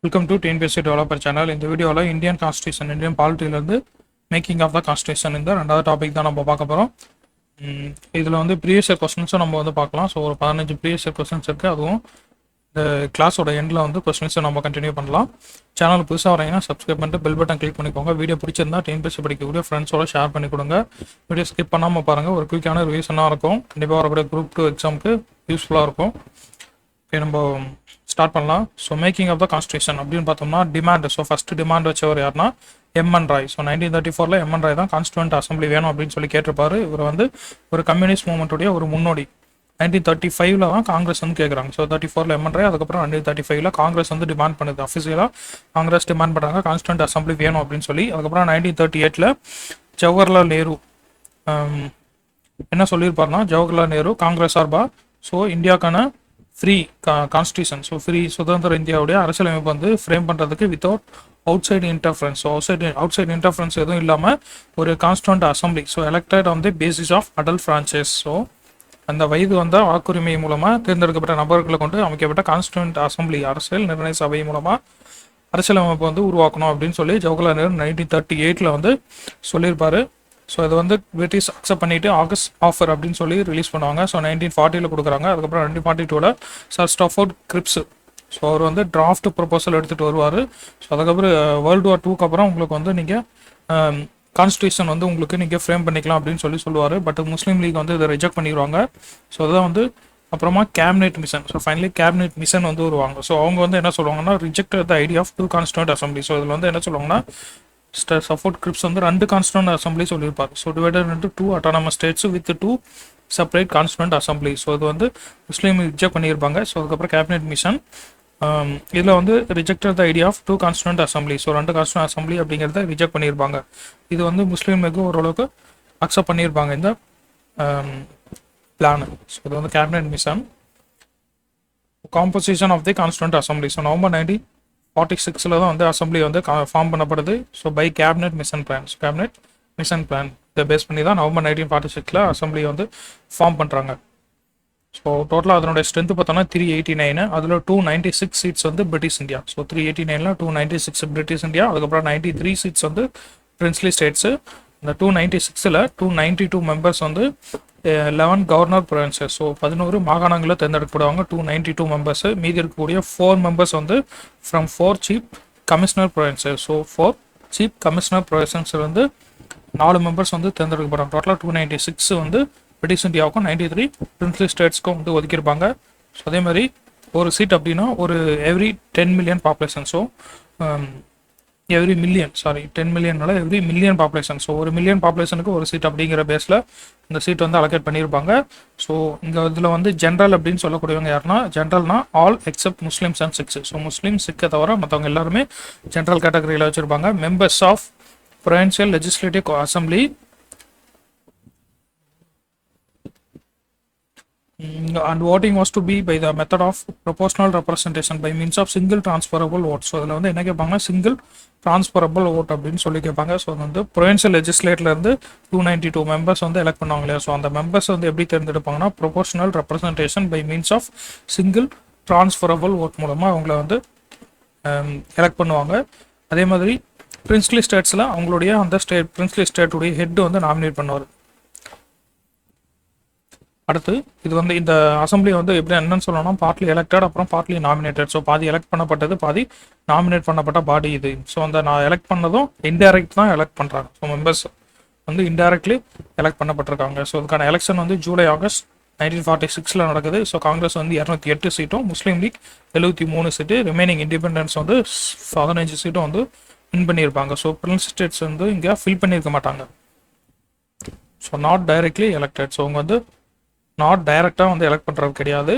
Welcome to TNPSC Developer Channel. In the video, Indian Constitution, Indian polity, making of the Constitution in the another topic தான் நம்ம பார்க்க போறோம். இதில் வந்து previous year கொஸ்டின்ஸும் நம்ம வந்து பார்க்கலாம். ஸோ ஒரு 15 ப்ரீவியஸ் இயர் கொஸ்டின்ஸ் இருக்குது. அதுவும் இந்த கிளாஸோட எண்டில் வந்து கொஸ்டின்ஸை நம்ம கண்டினியூ பண்ணலாம். சேனல் புதுசாக வரீங்கன்னா சப்ஸ்கிரைப் பண்ணிட்டு பெல் பட்டன் கிளிக் பண்ணிக்கோங்க. வீடியோ பிடிச்சிருந்தா TNPSC படிக்கக்கூடிய ஃப்ரெண்ட்ஸோட ஷேர் பண்ணி கொடுங்க. வீடியோ ஸ்கிப் பண்ணாமல் பாருங்கள். ஒரு குயிக்கான ரிவிஷனாக இருக்கும். கண்டிப்பாக வரக்கூடிய group 2 எக்ஸாமுக்கு யூஸ்ஃபுல்லாக இருக்கும். ஓகே, நம்ம ஸ்டார்ட் பண்ணலாம். So making of the constitution அப்படின்னு பார்த்தோம்னா டிமாண்ட். ஸோ ஃபர்ஸ்ட் டிமாண்ட் வச்சவர் யாருன்னா M N Roy. So 1934 M N Roy தான் கான்ஸ்டியூண்ட் அசம்பிளி வேணும் அப்படின்னு சொல்லி கேட்டிருப்பாரு. இவர் வந்து ஒரு கம்யூனிஸ்ட் மூவ்மெண்ட்டுடைய ஒரு முன்னோடி. 1935 தான் காங்கிரஸ் வந்து கேட்குறாங்க. So 34 M N Roy. அதுக்கப்புறம் 1935 காங்கிரஸ் வந்து டிமாண்ட் பண்ணுது. அஃபிஷியலாக காங்கிரஸ் டிமாண்ட் பண்ணுறாங்க கான்ஸ்டியூண்ட் அசம்பிளி வேணும் அப்படின்னு சொல்லி. அதுக்கப்புறம் 1938 ஜவஹர்லால் நேரு என்ன சொல்லியிருப்பாருன்னா, ஜவஹர்லால் நேரு காங்கிரஸ் சார்பா ஸோ இந்தியாவுக்கான ஃப்ரீ கான்ஸ்டியூஷன், ஸோ ஃப்ரீ சுதந்திர இந்தியாவுடைய அரசியலமைப்பு வந்து ஃப்ரேம் பண்ணுறதுக்கு without outside interference. So outside interference எதுவும் இல்லாமல் ஒரு constituent assembly. So elected on the basis of adult franchise. So அந்த வயது வந்த வாக்குரிமை மூலமாக தேர்ந்தெடுக்கப்பட்ட நபர்களை கொண்டு அமைக்கப்பட்ட கான்ஸ்டியூண்ட் அசம்பிளி, அரசியல் நிர்ணய சபை மூலமாக அரசியலமைப்பு வந்து உருவாக்கணும் அப்படின்னு சொல்லி ஜவஹர்லால் நேரு 1938 வந்து சொல்லியிருப்பாரு. ஸோ இது வந்து பிரிட்டிஷ் அக்செப்ட் பண்ணிட்டு ஆகஸ்ட் ஆஃபர் அப்படின்னு சொல்லி ரிலீஸ் பண்ணுவாங்க. ஸோ 1940 கொடுக்குறாங்க. அதுக்கப்புறம் 1942 சர் ஸ்டாஃபோர்ட் கிரிப்ஸ் ஸோ அவர் வந்து டிராஃப்ட் ப்ரொபோசல் எடுத்துகிட்டு வருவார். ஸோ அதுக்கப்புறம் வேர்ல்டு வார் 2க்கு அப்புறம் உங்களுக்கு வந்து நீங்கள் கான்ஸ்டியூஷன் வந்து உங்களுக்கு நீங்கள் ஃப்ரேம் பண்ணிக்கலாம் அப்படின்னு சொல்லி சொல்லுவார். பட் முஸ்லீம் லீக் வந்து இதை ரிஜெக்ட் பண்ணிடுவாங்க. ஸோ அதுதான் வந்து அப்புறமா cabinet mission. So finally cabinet mission வந்து வருவாங்க. ஸோ அவங்க வந்து என்ன சொல்லுவாங்கன்னா, reject the idea of 2 constituent assembly. So இதில் வந்து என்ன சொல்லுவாங்கன்னா, சப்போர்ட் கிரிப்ஸ் வந்து 2 கான்ஸ்டியூண்ட் அசம்பிளி சொல்லியிருப்பாங்க. So divided into 2 autonomous states with 2 separate constituent assembly. So இது வந்து முஸ்லீம் ரிஜெக்ட் பண்ணியிருப்பாங்க. ஸோ அதுக்கப்புறம் கேபினெட் மிஷன் இதில் வந்து rejected the idea of 2 constituent assembly. So 2 constituent assembly அப்படிங்கிறத ரிஜெக்ட் பண்ணியிருப்பாங்க. இது வந்து முஸ்லீமுக்கு ஓரளவுக்கு அக்செப்ட் பண்ணியிருப்பாங்க இந்த பிளான். ஸோ இது வந்து cabinet mission. Composition of the constituent assembly. So November 1946 தான் வந்து அசம்பிளி வந்து ஃபார்ம் பண்ணப்படுது. So by cabinet mission plan. So cabinet mission plan இதை பேஸ் பண்ணி தான் நவம்பர் 1946 அசம்பிளி வந்து ஃபார்ம் பண்ணுறாங்க. ஸோ டோட்டலாக அதனுடைய ஸ்ட்ரென்த் பார்த்தோம்னா 389. அதில் 296 சீட்ஸ் வந்து பிரிட்டிஷ் இந்தியா. ஸோ 389ல் 296 பிரிட்டிஷ் இந்தியா. அதுக்கப்புறம் 93 சீட்ஸ் வந்து பிரின்ஸ்லி ஸ்டேட்ஸு. இந்த 296ல் 292 மெம்பர்ஸ் வந்து 11 கவர்னர் ப்ரொவின்சஸ். ஸோ 11 மாகாணங்களில் தேர்ந்தெடுக்கப்படுவாங்க 292 மெம்பர்ஸ். மீதி இருக்கக்கூடிய 4 மெம்பர்ஸ் வந்து from 4 chief commissioner provinces. So 4 chief commissioner provinces வந்து 4 மெம்பர்ஸ் வந்து தேர்ந்தெடுக்கப்படுறாங்க. டோட்டலாக 296 வந்து பிரிட்டிஷ் இந்தியாவுக்கும் 93 பிரின்ஸ்லி ஸ்டேட்ஸ்க்கும் வந்து ஒதுக்கியிருப்பாங்க. ஸோ அதே மாதிரி ஒரு சீட் அப்படின்னா ஒரு every 10 million population. So every million 10 மில்லியனால எவ்ரி மில்லியன் பாப்புலேஷன். ஸோ ஒரு மில்லியன் பாப்புலேஷனுக்கு ஒரு சீட் அப்படிங்கிற பேஸில் இந்த சீட் வந்து அலோகேட் பண்ணியிருப்பாங்க. ஸோ இங்கே இதில் வந்து ஜென்ரல் அப்படின்னு சொல்லக்கூடியவங்க யாருன்னா, ஜென்ரல்னா all except Muslims and Sikhs. So Muslim சிக்கை தவிர மற்றவங்க எல்லாருமே ஜென்ரல் கேட்டகரியில் வச்சுருப்பாங்க. Members of provincial legislative assembly and voting was to be by the method of proportional representation by means of single transferable vote. So இதில் வந்து என்ன கேட்பாங்க, சிங்கிள் டிரான்ஸ்ஃபரபிள் ஓட் அப்படின்னு சொல்லி கேட்பாங்க. ஸோ வந்து ப்ரொவின்சியல் லெஜிஸ்லேட்டிலேருந்து 292 மெம்பர்ஸ் வந்து எலெக்ட் பண்ணுவாங்க இல்லையா. ஸோ அந்த மெம்பர்ஸ் வந்து எப்படி தேர்ந்தெடுப்பாங்கன்னா, proportional representation by means of single transferable vote மூலமாக அவங்கள வந்து எலெக்ட் பண்ணுவாங்க. அதே மாதிரி பிரின்ஸ்லி ஸ்டேட்ஸில் அவங்களுடைய அந்த பிரின்ஸ்லி ஸ்டேட்டுடைய ஹெட் வந்து நாமினேட் பண்ணுவார். அடுத்து இது வந்து இந்த அசம்பிளி வந்து எப்படி என்னன்னு சொல்லணும்னா, பார்ட்லி எலெக்டட் அப்புறம் பார்ட்லி நாமினேட்டட். ஸோ பாதி எலெக்ட் பண்ணப்பட்டது, பாதி நாமினேட் பண்ணப்பட்ட பாடி இது. ஸோ அந்த நான் எலெக்ட் பண்ணதும் இன்டைரக்ட் தான் எலெக்ட் பண்ணுறாங்க. ஸோ மெம்பர்ஸ் வந்து இன்டைரக்ட்லி எலெக்ட் பண்ணப்பட்டிருக்காங்க. ஸோ இதுக்கான எலெக்ஷன் வந்து ஜூலை ஆகஸ்ட் 1946 நடக்குது. ஸோ காங்கிரஸ் வந்து 208 சீட்டும், முஸ்லீம் லீக் 73 சீட்டு, ரிமைனிங் இண்டிபெண்டன்ஸ் வந்து 15 சீட்டும் வந்து வின் பண்ணியிருப்பாங்க. ஸோ பிரின்ஸ் ஸ்டேட்ஸ் வந்து இங்கே ஃபில் பண்ணியிருக்க மாட்டாங்க. So not directly elected. So அவங்க வந்து நாட் டைரக்டாக வந்து எலெக்ட் பண்ணுறது கிடையாது,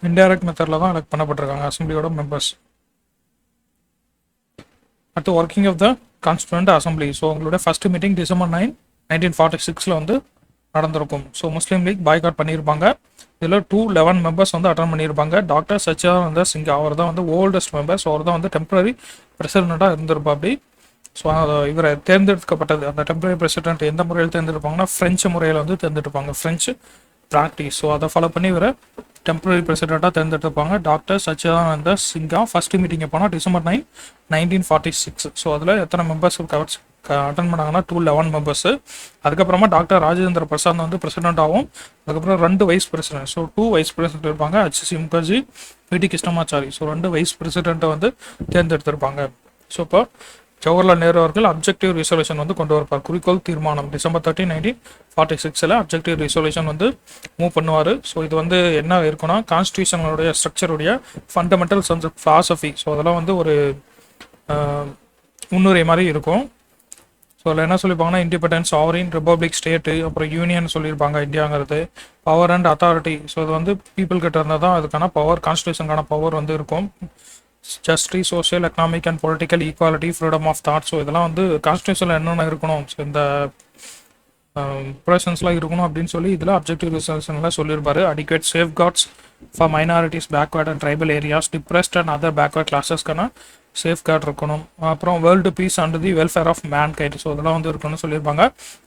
இன்டைரக்ட் மெத்தடில் தான் எலெக்ட் பண்ணப்பட்டிருக்காங்க அசம்பிளியோட மெம்பர்ஸ். அடுத்து working of the constituent assembly. So உங்களோட ஃபர்ஸ்ட் மீட்டிங் December 9, 1946 வந்து நடந்திருக்கும். ஸோ முஸ்லீம் லீக் பாய்காட் பண்ணியிருப்பாங்க. இதில் 211 மெம்பர்ஸ் வந்து அட்டன் பண்ணியிருப்பாங்க. டாக்டர் சச்சிதானந்த சிங் அவர் தான் வந்து ஓல்டஸ்ட் மெம்பர்ஸ். அவர் தான் வந்து டெம்பரரி பிரசிடெண்ட்டாக இருந்திருப்பா. அப்படி ஸோ இவரை தேர்ந்தெடுக்கப்பட்டது அந்த டெம்பரரி பிரசிடென்ட் எந்த முறையில் தேர்ந்தெடுப்பாங்கன்னா, ஃப்ரெஞ்சு முறையில் வந்து தேர்ந்தெடுப்பாங்க. French practice. ஸோ அதை ஃபாலோ பண்ணி இவரை டெம்பரரி பிரசிடெண்ட்டாக தேர்ந்தெடுத்துப்பாங்க. Doctor Sachchidananda Sinha. First meeting எப்போனா December 9, 1946. ஸோ அதில் எத்தனை மெம்பர்ஸ் அட்டன் பண்ணாங்கன்னா 211 மெம்பர்ஸ். அதுக்கப்புறமா டாக்டர் ராஜேந்திர பிரசாத் வந்து பிரசிடென்ட்டாகவும், அதுக்கப்புறம் 2 vice president. So 2 vice president இருப்பாங்க, HC Mukherjee, VT Krishnamachari. So 2 vice பிரசிடென்ட்டை வந்து தேர்ந்தெடுத்திருப்பாங்க. ஸோ இப்போ ஜவஹர்லால் நேரு அவர்கள் அப்ஜெக்டிவ் ரிசல்யூஷன் வந்து கொண்டு வரப்பார். குறிக்கோள் தீர்மானம் December 13, 1946 அப்ஜெக்டிவ் ரிசல்யூஷன் வந்து மூவ் பண்ணுவார். ஸோ இது வந்து என்ன இருக்குன்னா கான்ஸ்டியூஷனுடைய ஸ்ட்ரக்சருடைய ஃபண்டமெண்டல்ஸ் அண்ட் ஃபிலாசபி. ஸோ அதெல்லாம் வந்து ஒரு முன்னுரை மாதிரி இருக்கும். ஸோ அதில் என்ன சொல்லியிருப்பாங்கன்னா இண்டிபெண்டன்ஸ், சாவரின், ரிப்பப்ளிக், ஸ்டேட்டு, அப்புறம் யூனியன் சொல்லியிருப்பாங்க. இந்தியாங்கிறது பவர் அண்ட் அத்தாரிட்டி. ஸோ இது வந்து பீப்புள் கிட்ட இருந்தால் தான் அதுக்கான பவர், கான்ஸ்டியூஷனுக்கான பவர் வந்து இருக்கும். Justice, social, economic and political equality, freedom of thought. So இதெல்லாம் வந்து கான்ஸ்டியூஷனில் என்னென்ன இருக்கணும், ஸோ இந்த ப்ரொவிஷன்ஸ்லாம் இருக்கணும் அப்படின்னு சொல்லி இதில் அப்ஜெக்டிவ் ரிசல்யூஷனில் சொல்லியிருப்பாரு. Adequate safeguards for minorities, backward and tribal areas, depressed and other backward கிளாஸஸ்க்கான சேஃப்கார்ட் இருக்கணும். அப்புறம் world peace and the welfare of mankind. So இதெல்லாம் வந்து இருக்கணும்னு சொல்லியிருப்பாங்க.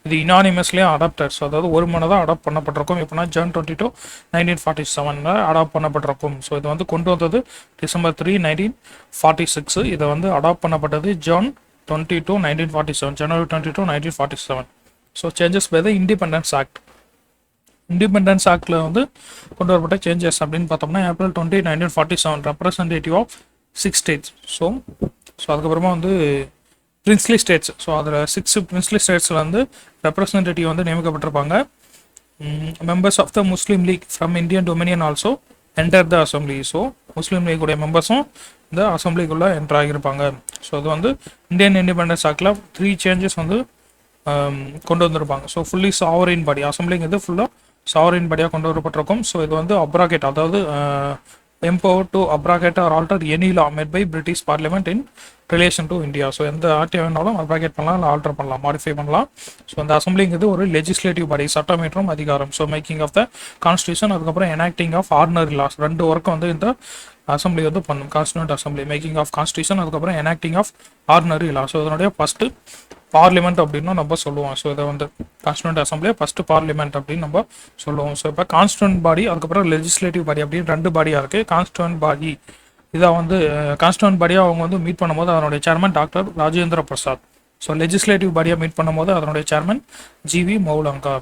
இது யுனானிமஸ்லேயே அடாப்டட். ஸோ அதாவது ஒரு மனதாக அடாப்ட் பண்ணப்பட்டிருக்கும். எப்படின்னா June 22, 1947 அடாப்ட் பண்ணப்பட்டிருக்கும். ஸோ இது வந்து கொண்டு வந்தது December 3, 1946. இதை வந்து அடாப்ட் பண்ணப்பட்டது June 22, 1947, January 22, 1947. So changes by the independence act. Independence ஆக்டில் வந்து கொண்டு வரப்பட்ட சேஞ்சஸ் அப்படின்னு பார்த்தோம்னா April 20, 1947 representative of 6 states. So அதுக்கப்புறமா வந்து பிரின்ஸ்லி ஸ்டேட்ஸ். ஸோ அதில் 6 பிரின்ஸ்லி ஸ்டேட்ஸில் வந்து ரெப்ரசன்டேட்டிவ் வந்து நியமிக்கப்பட்டிருப்பாங்க. Members of the Muslim League from Indian dominion also enter the assembly. So Muslim லீக்குடைய மெம்பர்ஸும் இந்த அசம்பிளிக்குள்ளே என்டர் ஆகியிருப்பாங்க. ஸோ அது வந்து இந்தியன் இண்டிபெண்டன்ஸ் ஆக்டில் 3 சேஞ்சஸ் வந்து கொண்டு வந்திருப்பாங்க. ஸோ ஃபுல்லி சாவரின் பாடி, அசம்பிளிங்கிறது ஃபுல்லாக சாவரின் பாடியாக கொண்டு வரப்பட்டிருக்கும். ஸோ இது வந்து அப்ராகேட், அதாவது empowered to abrogate or alter any law made by British Parliament in relation to India. So எந்த ஆர்டிஐ வேணாலும் அப்ராகேட் பண்ணலாம், இல்லை ஆல்டர் பண்ணலாம், மாடிஃபை பண்ணலாம். ஸோ அந்த அசம்பிளிங்கிறது ஒரு லெஜிஸ்லேட்டிவ் பாடி, சட்டமேற்றும் அதிகாரம். So making of the constitution, அதுக்கப்புறம் எனாக்டிங் ஆஃப் ஆர்டினரி லாஸ், 2 ஒர்க்கும் வந்து இந்த அசம்பிளி வந்து பண்ணும். Constituent assembly making of constitution, அதுக்கப்புறம் enacting of ordinary laws. So இதனுடைய ஃபஸ்ட்டு பார்லிமெண்ட் அப்படின்னு நம்ம சொல்லுவோம். ஸோ இதை வந்து கான்ஸ்டியூண்ட் அசம்பிளியை ஃபஸ்ட்டு பார்லிமெண்ட் அப்படின்னு நம்ம சொல்லுவோம். ஸோ இப்போ கான்ஸ்டியூண்ட் பாடி, அதுக்கப்புறம் லெஜிஸ்லேட்டிவ் பாடி அப்படின்னு 2 பாடியாக இருக்குது. கான்ஸ்டியூண்ட் பாடி இதை வந்து கான்ஸ்டியூண்ட் பாடியாக அவங்க வந்து மீட் பண்ணும்போது அதனுடைய chairman doctor Rajendra Prasad. So legislative பாடியாக மீட் பண்ணும்போது அதனுடைய chairman GV Mavalankar.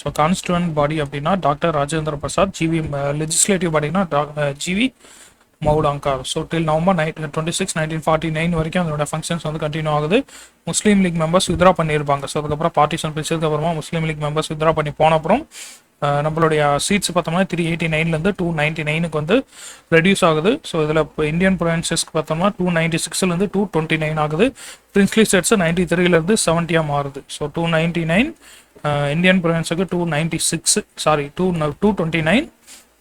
So constituent body அப்படின்னா டாக்டர் ராஜேந்திர பிரசாத், லெஜிஸ்லேட்டிவ் பாடினா GV Mavalankar. So till November 26, 1949 வரைக்கும் அதோட ஃபங்க்ஷன்ஸ் வந்து கண்டினியூ ஆகுது. முஸ்லீம் லீக் மெம்பர்ஸ் வித்ரா பண்ணியிருப்பாங்க. ஸோ அதுக்கப்புறம் பார்ட்டிஷன் பிரிச்சதுக்கு அப்புறமா முஸ்லீம் லீக் மெம்பர்ஸ் வித்ரா பண்ணி போன அப்புறம் நம்மளுடைய சீட்ஸ் பார்த்தோம்னா 389 299 வந்து ரெடியூஸ் ஆகுது. ஸோ இதில் இப்போ இந்தியன் ப்ரொவின்சஸ்க்கு பார்த்தோம்னா 296 229 ஆகுது. பிரின்ஸ்லி ஸ்டேட்ஸ் 93 70 மாறுது. ஸோ 299 இந்தியன் ப்ரொவின்ஸுக்கு 229,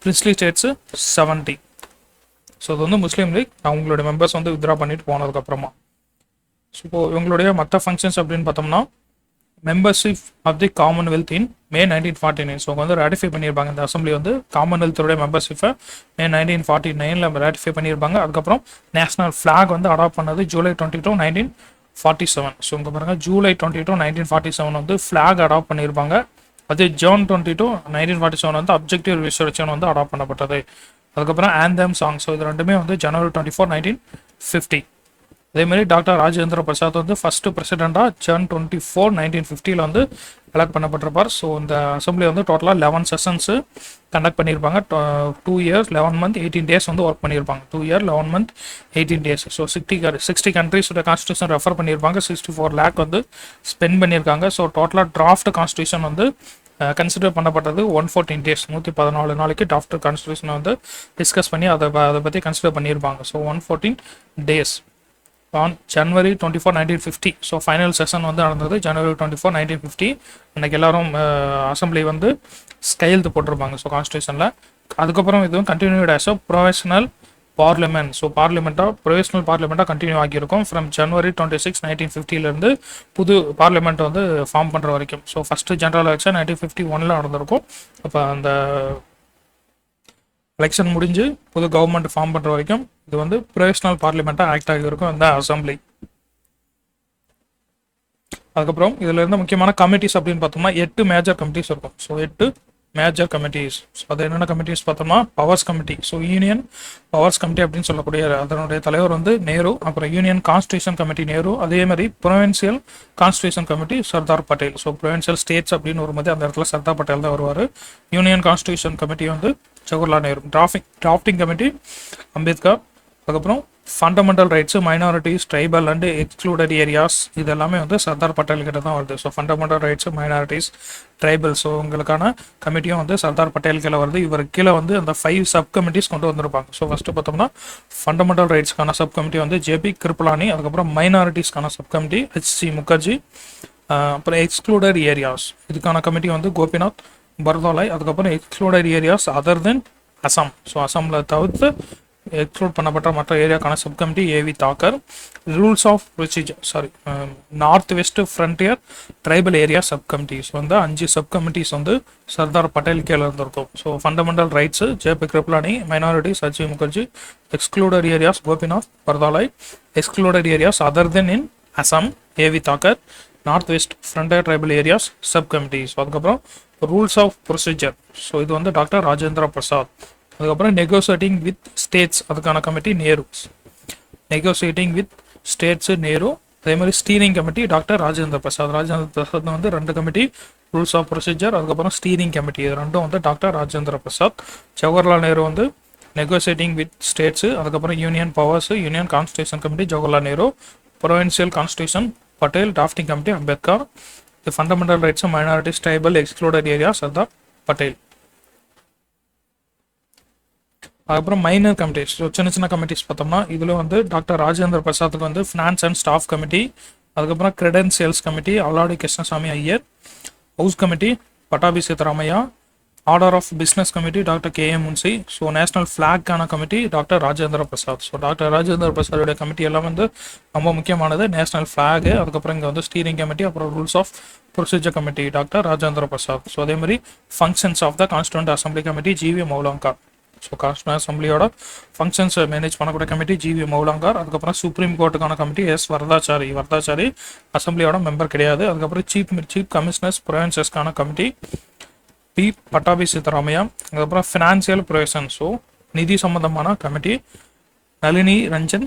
பிரின்ஸ்லி ஸ்டேட்ஸ் 70. ஸோ அது வந்து முஸ்லீம் லீக் அவங்களுடைய மெம்பர்ஸ் வந்து வித்ரா பண்ணிட்டு போனதுக்கப்புறமா. ஸோ இப்போ இவங்களுடைய மற்ற ஃபங்க்ஷன்ஸ் அப்படின்னு பார்த்தோம்னா membership of the commonwealth in May 1949. So வந்து ராட்டிஃபை பண்ணியிருப்பாங்க. இந்த அசம்பிளி வந்து காமன்வெல்த்தோடைய மெம்பர்ஷிப்பை May 1949 ராட்டிஃபை பண்ணியிருப்பாங்க. அதுக்கப்புறம் நேஷனல் ஃப்ளாக் வந்து அடாப்ட் பண்ணது July 22, 1947. ஸோ இங்கே பாருங்கள் July 22, 1947 வந்து ஃப்ளாக் அடாப்ட் பண்ணியிருப்பாங்க. அதே June 22, 1947 வந்து அப்ஜெக்டிவ் ரிசல்யூஷன் வந்து அடாப்ட் பண்ணப்பட்டது. அதுக்கப்புறம் ஆந்தம் சாங். ஸோ இது 2மே வந்து January 24, 1950. அதேமாதிரி டாக்டர் ராஜேந்திர பிரசாத் வந்து ஃபஸ்ட்டு பிரசிடெண்ட்டாக June 24, 1950 வந்து எலெக்ட் பண்ணப்பட்டிருப்பார். ஸோ இந்த அசம்பிளி வந்து டோட்டலாக 11 செஷன்ஸு கண்டக்ட் பண்ணியிருப்பாங்க. 2 years 11 months 18 days வந்து ஒர்க் பண்ணியிருப்பாங்க. 2 years 11 months 18 days. ஸோ 60 கண்ட்ரீஸோட கான்ஸ்டியூஷன் ரெஃபர் பண்ணியிருப்பாங்க. 64 lakh வந்து ஸ்பெண்ட் பண்ணியிருக்காங்க. ஸோ டோட்டலாக டிராஃப்ட் கான்ஸ்டியூஷன் வந்து கன்சிடர் பண்ணப்பட்டது 114 days, 114 நாளைக்கு டிராஃப்ட் கான்ஸ்டியூஷனை வந்து டிஸ்கஸ் பண்ணி அதை பற்றி கன்சிடர் பண்ணியிருப்பாங்க. So 114 days on January 24, 1950. So final session வந்து நடந்தது January 24, 1950. அன்றைக்கி எல்லாரும் அசம்பிளி வந்து கையெழுத்து போட்டிருப்பாங்க. ஸோ கான்ஸ்டியூஷனில் அதுக்கப்புறம் இதுவும் continued as a professional parliament. So பார்லிமெண்ட்டாக ப்ரொவிஷனல் பார்லிமெண்ட்டாக கண்டினியூ ஆகியிருக்கும் ஃப்ரம் January 26, 1950 புது பார்லிமெண்ட் வந்து ஃபார்ம் பண்ணுற வரைக்கும். ஸோ ஃபஸ்ட்டு ஜென்ரல் எலெக்ஷன் 1951 நடந்திருக்கும். அப்போ அந்த எலெக்ஷன் முடிஞ்சு புது கவர்மெண்ட் ஃபார்ம் பண்ணுற வரைக்கும் இது வந்து ப்ரொவிஷனல் பார்லிமெண்ட்டாக ஆக்ட் ஆகியிருக்கும் இந்த அசம்பிளி. அதுக்கப்புறம் இதில் இருந்த முக்கியமான கமிட்டிஸ் அப்படின்னு பார்த்தோம்னா 8 மேஜர் கமிட்டிஸ் இருக்கும். So 8 major committees. ஸோ அது என்னென்ன கமிட்டிஸ் பார்த்தோம்னா powers committee. So union powers committee அப்படின்னு சொல்லக்கூடிய அதனுடைய தலைவர் வந்து நேரு. அப்புறம் யூனியன் கான்ஸ்டியூஷன் கமிட்டி நேரு. அதே மாதிரி provincial constitution committee Sardar Patel. So provincial states அப்படின்னு வரும்போது அந்த இடத்துல சர்தார் பட்டேல் தான் வருவார். யூனியன் கான்ஸ்டியூஷன் கமிட்டி வந்து ஜவஹர்லால் நேரு. Drafting committee Ambedkar. அதுக்கப்புறம் fundamental rights, minorities, tribal and excluded areas இது எல்லாமே வந்து சர்தார் பட்டேல் கிட்ட தான் வருது. So fundamental rights, minorities, tribal so உங்களுக்கான கமிட்டியும் வந்து சர்தார் பட்டேல் கீழே வருது. இவர் கீழே வந்து அந்த 5 சப் கமிட்டிஸ் கொண்டு வந்திருப்பாங்க. ஸோ ஃபஸ்ட்டு பார்த்தோம்னா ஃபண்டமெண்டல் ரைட்ஸ்க்கான சப் கமிட்டி வந்து ஜேபி கிருப்பலானி. அதுக்கப்புறம் மைனாரிட்டிஸ்க்கான சப் கமிட்டி HC முகர்ஜி. அப்புறம் எக்ஸ்க்ளூடட் ஏரியாஸ் இதுக்கான கமிட்டி வந்து கோபிநாத் பர்தாலாய். அதுக்கப்புறம் excluded areas other than Assam. So அசாமில் தவிர்த்து எக்ஸ்க்ளூட் பண்ணப்பட்ட மற்ற ஏரியாக்கான sub committee A V Thakkar. Rules of procedure north west frontier tribal area sub committees வந்து 5 சப் கமிட்டிஸ் வந்து சர்தார் பட்டேல் கீழே இருந்திருக்கும். So fundamental rights J B Kripalani, minorities HC Mukherjee, excluded areas Gopinath Bardoloi, excluded areas other than in Assam A V Thakkar, north west frontier tribal areas sub committees. அதுக்கப்புறம் rules of procedure so இது வந்து doctor Rajendra Prasad. அதுக்கப்புறம் negotiating with states அதுக்கான committee Nehru. Negotiating with states Nehru. அதே மாதிரி steering committee doctor Rajendra Prasad. Rajendra Prasad வந்து 2 committee, rules of procedure அதுக்கப்புறம் steering committee இது ரெண்டும் வந்து டாக்டர் ராஜேந்திர பிரசாத். ஜவஹர்லால் நேரு வந்து நெகோசியேட்டிங் வித் ஸ்டேட்ஸு அதுக்கப்புறம் union powers, union constitution committee Jawaharlal Nehru, provincial constitution Patel, drafting committee Ambedkar, the fundamental rights minorities tribal excluded area Sardar Patel. அதுக்கப்புறம் மைனர் கமிட்டிஸ் சின்ன சின்ன கமிட்டிஸ் பார்த்தோம்னா இதில் வந்து டாக்டர் ராஜேந்திர பிரசாத்துக்கு வந்து ஃபினான்ஸ் அண்ட் ஸ்டாஃப் கமிட்டி. அதுக்கப்புறம் credentials committee Alladi Krishnaswamy Iyer. House committee Pattabhi Sitaramayya. Order of business committee doctor KM Munshi. So national ஃபிளாக்கான committee doctor Rajendra Prasad. So doctor Rajendra பிரசாதோடைய கமிட்டி எல்லாம் வந்து ரொம்ப முக்கியமானது. நேஷனல் ஃபிளாகு அதுக்கப்புறம் இங்கே வந்து ஸ்டீரிங் கமிட்டி அப்புறம் rules of procedure committee doctor Rajendra Prasad. So அதே மாதிரி functions of the constituent assembly committee GV Mavalankar. So constituent அசம்பிளியோட functions manage பண்ணக்கூடிய கமிட்டி GV மௌலாங்கார். அதுக்கப்புறம் சுப்ரீம் கோர்ட்டுக்கான கமிட்டி S வரதாச்சாரி. வரதாச்சாரி அசம்பிளியோட மெம்பர் கிடையாது. அதுக்கப்புறம் சீஃப் கமிஷனர்ஸ் ப்ரொவின்சஸ்க்கான கமிட்டி P பட்டாபி சீதாராமையா. அதுக்கப்புறம் ஃபினான்சியல் ப்ரொவிஷன் ஸோ நிதி சம்பந்தமான கமிட்டி நளினி ரஞ்சன்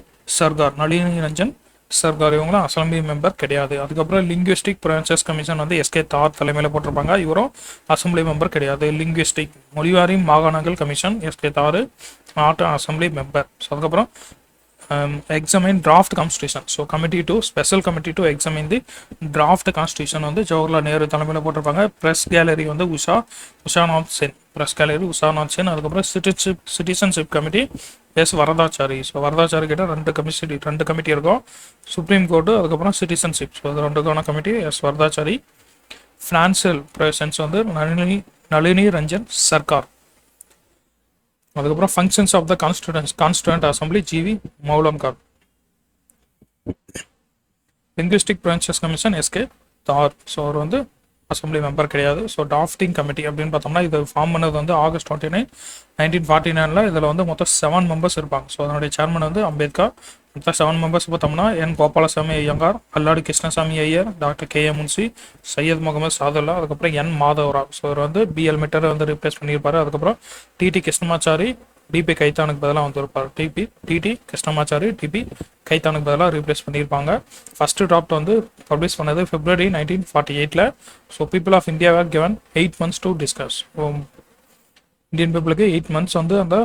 சர்கார் இவங்களும் அசம்பிளி மெம்பர் கிடையாது. அதுக்கப்புறம் லிங்குவிஸ்டிக் ப்ரொவின்சஸ் கமிஷன் வந்து SK தார் தலைமையில் போட்டிருப்பாங்க. இவரும் அசம்பிளி மெம்பர் கிடையாது. லிங்குவிஸ்டிக் மொழிவாரி மாகாணங்கள் கமிஷன் SK தார் நாட் அசம்பிளி மெம்பர். ஸோ அதுக்கப்புறம் examine draft constitution so special committee to examine the draft constitution வந்து ஜவஹர்லால் நேரு தலைமையில் போட்டிருப்பாங்க. ப்ரெஸ் கேலரி வந்து உஷாநாத் சென். அதுக்கப்புறம் citizenship committee S Varadachari. So Varadachari கிட்ட 2 கமிட்டி இருக்கும். சுப்ரீம் கோர்ட்டு அதுக்கப்புறம் சிட்டிசன்ஷிப். ஸோ அது 2க்கான committee S Varadachari. Financial provisions வந்து நளினி ரஞ்சன் சர்கார். அதுக்கப்புறம் functions of the constituent assembly GV Mavalankar. Linguistic provinces commission SK Dar. So அவர் வந்து அசம்பிளி மெம்பர் கிடையாது. ஸோ டிராஃப்டிங் கமிட்டி அப்படின்னு பார்த்தோம்னா இது ஃபார்ம் பண்ணது வந்து August 29, 1949. இதில் வந்து மொத்தம் 7 மெம்பர்ஸ் இருப்பாங்க. ஸோ அதனுடைய சேர்மன் வந்து அம்பேத்கர். மொத்தம் 7 மெம்பர்ஸ் பார்த்தோம்னா N கோபாலசாமி ஐயங்கார், அல்லாடி கிருஷ்ணசாமி ஐயர், டாக்டர் KM முன்சி, சையத் முகமது சாதுல்லா, அதுக்கப்புறம் N மாதவராவ். ஸோ அவர் வந்து BL மீட்டரை வந்து ரீப்ளேஸ் பண்ணியிருப்பார். அதுக்கப்புறம் TT கிருஷ்ணமாச்சாரி DP கைத்தானுக்கு பதிலாக வந்துருப்பார். TT கிருஷ்ணமாச்சாரி DP கைத்தானுக்கு பதிலாக ரீப்ளேஸ் பண்ணியிருப்பாங்க. ஃபர்ஸ்ட் டிராஃப்ட் வந்து பப்ளிஷ் பண்ணது February 1948. So people of India were given 8 months to discuss. Indian பீப்புளுக்கு 8 months வந்து அந்த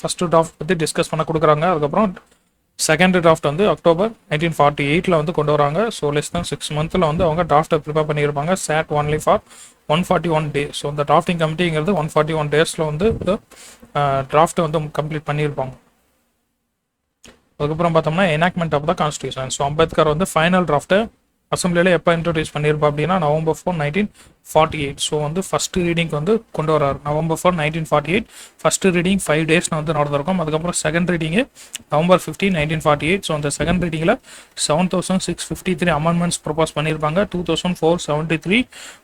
ஃபர்ஸ்ட் டிராஃப்ட் பற்றி டிஸ்கஸ் பண்ண கொடுக்குறாங்க. அதுக்கப்புறம் செகண்ட் டிராஃப்ட் வந்து October 1948 வந்து கொண்டு வராங்க. ஸோ less than 6 months வந்து அவங்க டிராஃப்ட்டை ப்ரிப்பேர் பண்ணியிருப்பாங்க. sat only for 141 days. ஸோ இந்த டிராஃப்டிங் கமிட்டிங்கிறது 141 days வந்து டிராஃப்ட்டை வந்து கம்ப்ளீட் பண்ணியிருப்பாங்க. அதுக்கப்புறம் பார்த்தோம்னா enactment of the constitution. So Ambedkar வந்து ஃபைனல் டிராஃப்ட்டை அசம்பிளியில் எப்போ இன்ட்ரோடியூஸ் பண்ணியிருப்பா அப்படின்னா November 4, 1948. ஸோ வந்து ஃபஸ்ட்டு ரீடிங் வந்து கொண்டு வராரு November 4, 1948. ஃபஸ்ட்டு ரீடிங் 5 days வந்து நடந்திருக்கும். அதுக்கப்புறம் செகண்ட் ரீடிங்கு November 15, 1948. ஸோ அந்த செகண்ட் ரீடிங்கில் 7653 அமெண்ட்மெண்ட்ஸ் ப்ரொபோஸ் பண்ணியிருப்பாங்க. 2473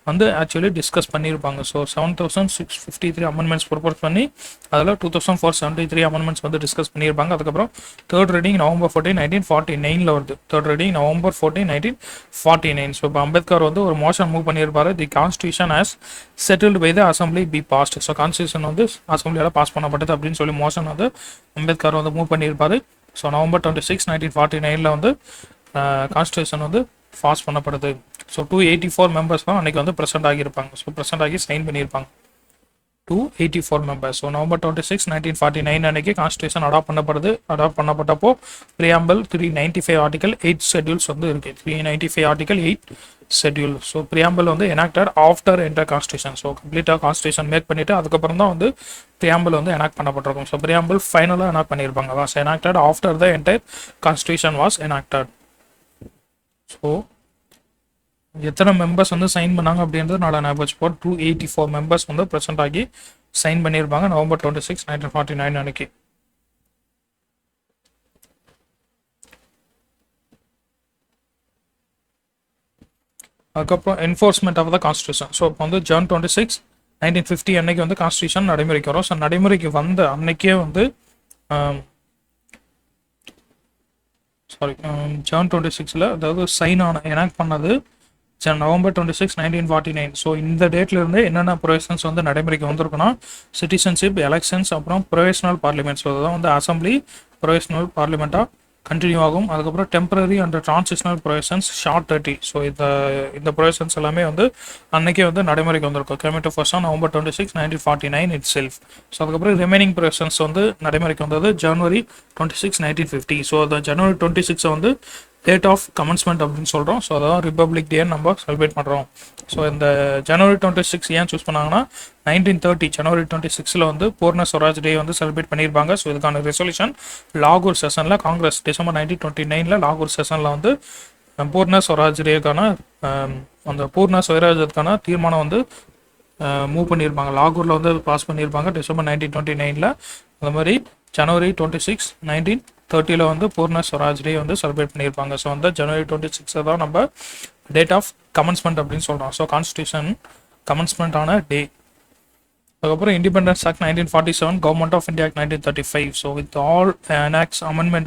வந்து ஆக்சுவலி டிஸ்கஸ் பண்ணியிருப்பாங்க. ஸோ 7653 அமெண்ட்மெண்ட்ஸ் ப்ரொபோஸ் பண்ணி அதில் 2473 அமெண்ட்மெண்ட்ஸ் வந்து டிஸ்கஸ் பண்ணியிருப்பாங்க. அதுக்கப்புறம் தேர்ட் ரீடிங் November 14, 1949 வருது. Third reading November 14, 49. ஸோ இப்போ அம்பேத்கர் வந்து ஒரு மோஷன் மூவ் பண்ணியிருப்பாரு, the constitution has settled by the assembly be passed. So constitution வந்து அசம்பிளியால் பாஸ் பண்ணப்பட்டது அப்படின்னு சொல்லி மோஷன் வந்து அம்பேத்கர் வந்து மூவ் பண்ணியிருப்பாரு. ஸோ நவம்பர் 26, 1949 வந்து கான்ஸ்டியூஷன் வந்து பாஸ் பண்ணப்படுது. ஸோ 284 மெம்பர்ஸ் தான் அன்றைக்கி வந்து ப்ரெசென்ட் ஆகியிருப்பாங்க. ஸோ ப்ரெசென்ட் ஆகி சைன் பண்ணியிருப்பாங்க 284 மெம்பர்ஸ். ஸோ நவம்பர் 26, 1949 அன்னைக்கு கான்ஸ்டியூஷன் அடாப்ட் பண்ணப்படுது. அடாப்ட் பண்ணப்பட்டப்போ ப்ரியாம்பிள் 395 ஆர்டிகல் 8 ஷெட்யூல்ஸ் வந்து இருக்குது. 395 ஆர்டிகல் 8 ஷெட்யூல். ஸோ ப்ரியாம்பிள் வந்து enacted after entire constitution. So கம்ப்ளீட்டாக கான்ஸ்டியூஷன் மேக் பண்ணிவிட்டு அதுக்கப்புறம் தான் வந்து ப்ரியாம்பிள் வந்து எனாக்ட் பண்ணப்பட்டிருக்கும். ஸோ ப்ரியாம்பிள் ஃபைனலாக எனாக்ட் பண்ணியிருப்பாங்க. Was enacted after the entire constitution was enacted. So எத்தனை மெம்பர்ஸ் வந்து சைன் பண்ணாங்க அப்படின்றது நான் ஞாபகம் வச்சுப்போம். 284 மெம்பர்ஸ் வந்து ப்ரெசென்ட் ஆகி சைன் பண்ணியிருப்பாங்க நவம்பர் 26, 1949 அன்னைக்கு. அதுக்கப்புறம் enforcement of the constitution. So இப்போ வந்து ஜான் 26, 1950 அன்னைக்கு வந்து கான்ஸ்டியூஷன் நடைமுறைக்கு வரும். ஸோ நடைமுறைக்கு வந்த அன்னைக்கே வந்து ஜான் 26 அதாவது சைன் ஆன எனாக்ட் பண்ணது நவம்பர் 26, 1949. ஸோ இந்த டேட்லேருந்து என்னென்ன ப்ரொவிஷன்ஸ் வந்து நடைமுறைக்கு வந்திருக்குன்னா சிட்டிசன்ஷிப், எலெக்ஷன்ஸ், அப்புறம் ப்ரொவிஷனல் பார்லிமெண்ட். ஸோ அதுதான் வந்து அசம்பிளி ப்ரொவிஷனல் பார்லிமெண்ட்டாக கண்டினியூ ஆகும். அதுக்கப்புறம் temporary and transitional provisions short 30. So இந்த ப்ரொவிஷன்ஸ் எல்லாமே வந்து அன்னைக்கே வந்து நடைமுறைக்கு வந்திருக்கும். Gamete first November 26, 1949 it self. So அதுக்கப்புறம் ரிமைனிங் ப்ரொவிஷன்ஸ் வந்து நடைமுறைக்கு வந்தது ஜனவரி 26, 1950. ஸோ அந்த ஜனவரி 26 வந்து டேட் ஆஃப் கமென்ஸ்மெண்ட் அப்படின்னு சொல்கிறோம். ஸோ அதான் ரிப்பப்ளிக் டே நம்ம செலிப்ரேட் பண்ணுறோம். ஸோ இந்த ஜனவரி 26 ஏன் சூஸ் பண்ணாங்கன்னா 1930 ஜனவரி 26 வந்து பூர்ண ஸ்வராஜ் டே வந்து செலிப்ரேட் பண்ணியிருப்பாங்க. ஸோ இதுக்கான ரெசல்யூஷன் லாகூர் செஷனில் காங்கிரஸ் டிசம்பர் 1929 லாகூர் செஷனில் வந்து பூர்ண ஸ்வராஜ் டேக்கான அந்த பூர்ண ஸ்வராஜ்க்கான தீர்மானம் வந்து மூவ் பண்ணியிருப்பாங்க. லாகூரில் வந்து பாஸ் பண்ணியிருப்பாங்க டிசம்பர் 1929. அந்த மாதிரி ஜனவரி 26, 1930 வந்து பூர்ண ஸ்வராஜ் டே வந்து செலிப்ரேட் பண்ணியிருப்பாங்க. ஸோ வந்து ஜனவரி 26 தான் நம்ம டேட் ஆஃப் கமென்ஸ்மெண்ட் அப்படின்னு சொல்கிறோம். ஸோ கான்ஸ்டியூஷன் கமென்ஸ்மெண்ட் ஆன டே. அதுக்கப்புறம் independence act 1947, government of India act 1935. So with all acts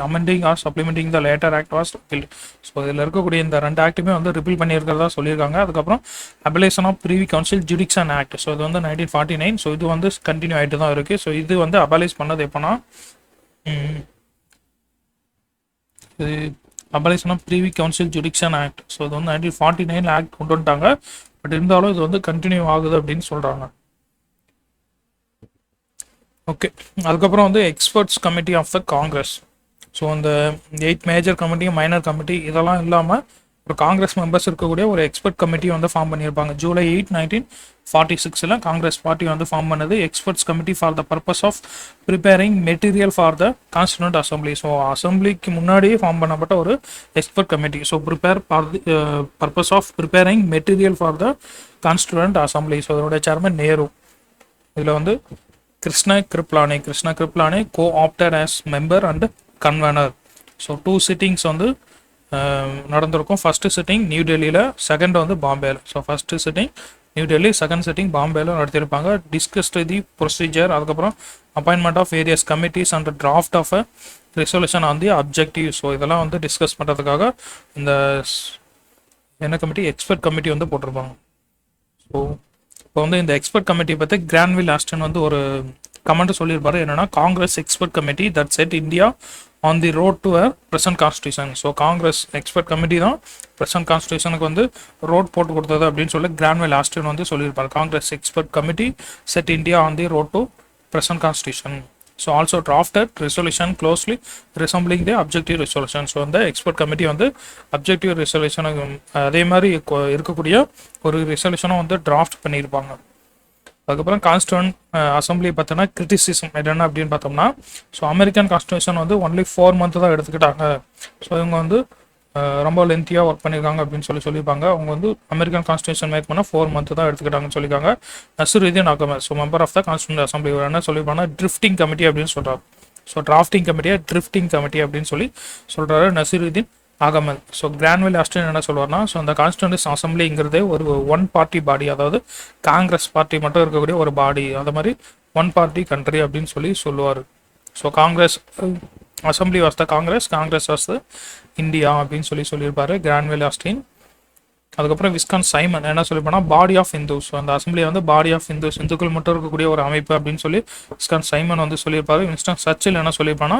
amending or supplementing the latter act was repealed. So இதில் இருக்கக்கூடிய இந்த 2 ஆக்ட்டுமே வந்து ரிப்பீல் பண்ணியிருக்கிறதா சொல்லியிருக்காங்க. அதுக்கப்புறம் abolition of privy council jurisdiction act. So இது வந்து 1949. ஸோ இது வந்து கண்டினியூ ஆகிட்டு தான் இருக்குது. ஸோ இது வந்து அபலைஸ் பண்ணது எப்போனா abolition of privy council jurisdiction act. So இது வந்து 1949 ஆக்ட் கொண்டு வந்துட்டாங்க. பட் இருந்தாலும் இது வந்து கண்டினியூ ஆகுது அப்படின்னு சொல்கிறாங்க. ஓகே, அதுக்கப்புறம் வந்து experts committee of the Congress. So அந்த 8 மேஜர் கமிட்டி, மைனர் கமிட்டி இதெல்லாம் இல்லாமல் ஒரு காங்கிரஸ் மெம்பர்ஸ் இருக்கக்கூடிய ஒரு எக்ஸ்பர்ட் கமிட்டி வந்து ஃபார்ம் பண்ணியிருப்பாங்க. ஜூலை 8, 1946 காங்கிரஸ் பார்ட்டி வந்து ஃபார்ம் பண்ணது experts committee for the purpose of preparing material for the constituent assembly. So அசம்பிளிக்கு முன்னாடியே ஃபார்ம் பண்ணப்பட்ட ஒரு expert committee. So prepare for the purpose of preparing material for the constituent assembly. So இதனுடைய chairman Nehru. இதில் வந்து Krishna Kripalani co-opted as member and convener. So 2 sittings வந்து நடந்திருக்கும். First sitting New டெல்லியில், செகண்ட் வந்து பாம்பேல. So first sitting new Delhi, second sitting பாம்பேல நடத்தியிருப்பாங்க. டிஸ்கஸ்டு தி ப்ரொசீஜர், அதுக்கப்புறம் appointment of various committees and draft of resolution on the objective. So இதெல்லாம் வந்து டிஸ்கஸ் பண்ணுறதுக்காக இந்த என்ன கமிட்டி, எக்ஸ்பர்ட் கமிட்டி வந்து போட்டிருப்பாங்க. ஸோ இப்போ வந்து இந்த எக்ஸ்பர்ட் கமிட்டியை பற்றி கிரான்வில் ஆஸ்டன் வந்து ஒரு கமெண்ட் சொல்லியிருப்பாரு. என்னன்னா, Congress expert committee that set India on the road to a present constitution. So Congress expert committee தான் பிரசன்ட் கான்ஸ்டியூஷனுக்கு வந்து ரோட் போட்டு கொடுத்தது அப்படின்னு சொல்லி கிரான்வில் ஆஸ்டன் வந்து சொல்லியிருப்பார். Congress expert committee set India on the road to present constitution. So also drafted resolution closely resembling the objective resolution. So அந்த expert committee வந்து அப்ஜெக்டிவ் ரெசல்யூஷனுக்கு அதே மாதிரி இருக்கக்கூடிய ஒரு ரெசல்யூஷனும் வந்து டிராஃப்ட் பண்ணியிருப்பாங்க. அதுக்கப்புறம் கான்ஸ்டியூண்ட் அசம்பிளி பார்த்தோன்னா கிரிட்டிசிசம் என்னென்ன அப்படின்னு பார்த்தோம்னா, ஸோ அமெரிக்கன் கான்ஸ்டியூஷன் வந்து ஒன்லி 4 மந்த் தான் எடுத்துக்கிட்டாங்க. ஸோ இவங்க வந்து ரொம்ப லென்த்தியாக ஒர்க் பண்ணியிருக்காங்க அப்படின்னு சொல்லியிருப்பாங்க. அவங்க வந்து அமெரிக்கன் கான்ஸ்டியூஷன் மேக் பண்ணால் 4 மந்த் தான் எடுத்துக்கிட்டாங்கன்னு சொல்லியிருக்காங்க. Naziruddin Ahmad, so member of the constituent assembly, என்ன சொல்லியிருப்பாங்கன்னா ட்ரிஃப்டிங் கமிட்டி அப்படின்னு சொல்கிறார். ஸோ டிராஃப்டிங் கமிட்டியை ட்ரிஃப்டிங் கமிட்டி அப்படின்னு சொல்கிறாரு Naziruddin Ahmad. So Granville Austin என்ன சொல்வார்னா, ஸோ அந்த கான்ஸ்டியூண்ட் அசம்பிளிங்கிறதே ஒரு 1 பார்ட்டி பாடி, அதாவது காங்கிரஸ் பார்ட்டி மட்டும் இருக்கக்கூடிய ஒரு பாடி, அது மாதிரி 1 பார்ட்டி கண்ட்ரி அப்படின்னு சொல்லுவார். So Congress assembly was the Congress was the India அப்படின்னு சொல்லியிருப்பாரு கிரான்வில் ஆஸ்டின். அதுக்கப்புறம் விஸ்கான் சைமன் என்ன சொல்லியிருப்பானா பாடி ஆஃப் இந்துஸ், அந்த அசம்பிளி வந்து பாடி ஆஃப் இந்துஸ், இந்துக்கள் மட்டும் இருக்கக்கூடிய ஒரு அமைப்பு அப்படின்னு சொல்லி விஸ்கான் சைமன் வந்து சொல்லியிருப்பாரு. வின்ஸ்டன் சர்ச்சில் என்ன சொல்லியிருப்பானா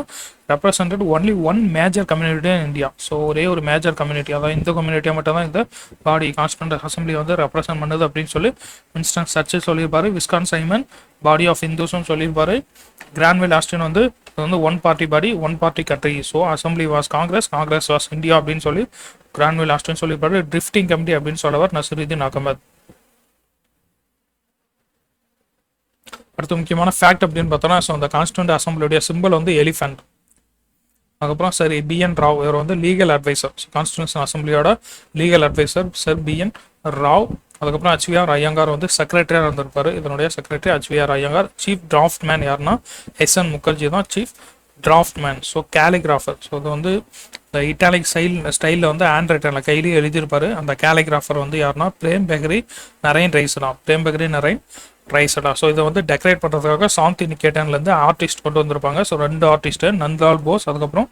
represented only one major community in India. So ஒரே ஒரு மேஜர் கம்யூனிட்டி, அதாவது இந்து கம்யூனிட்டியை மட்டும் தான் இந்த பாடி கான்ஸ்டியூண்ட் அசம்பிளி வந்து ரெப்ரசென்ட் பண்ணுது அப்படின்னு சொல்லி வின்ஸ்டன் சர்ச்சில் சொல்லியிருப்பாரு. விஸ்கான் சைமன் பாடி ஆஃப் இந்துஸ்னு சொல்லியிருப்பாரு. கிரான்வெல் ஆஸ்டின் வந்து இது வந்து one party body one party country, so assembly was Congress, Congress was India அப்படின்னு சொல்லி கிரான்வெல் ஆஸ்டின் சொல்லியிருப்பாரு. ட்ரிஃப்டிங் கமிட்டி அப்படின்னு சொல்லவர் நசருதீன் அகமது. அடுத்த முக்கியமான ஃபேக்ட் அப்படின்னு பார்த்தோம்னா ஸோ அந்த கான்ஸ்டியூண்ட் அசம்பிளியோடைய சிம்பிள் வந்து எலிஃபென்ட். அதுக்கப்புறம் சார் பிஎன் ராவ், இவர் வந்து லீகல் அட்வைசர், கான்ஸ்டியூஷன் அசம்பிளியோட legal adviser sir B N Rau. அதுக்கப்புறம் HVR ஐயங்கார் வந்து செக்ரட்டரியாக இருந்திருப்பாரு, இதனுடைய secretary HVR Iyengar. Chief draft man யாருன்னா SN முகர்ஜி தான் chief draft man. So calligrapher, so இது வந்து இந்த இட்டாலிக் ஸ்டைலில் வந்து ஹேண்ட் ரைட்டரில் கையிலேயே எழுதியிருப்பாரு. அந்த கேலிகிராஃபர் வந்து யாருன்னா பிரேம் பெஹரி நரேன் ரைசடா, பிரேம் பெஹரி நரேன் ரைசடா. ஸோ இதை வந்து டெக்கரேட் பண்ணுறதுக்காக சாந்தி நிகேட்டன்லேருந்து ஆர்டிஸ்ட் கொண்டு வந்திருப்பாங்க. ஸோ 2 ஆர்டிஸ்ட்டு நந்த்லால் போஸ் அதுக்கப்புறம்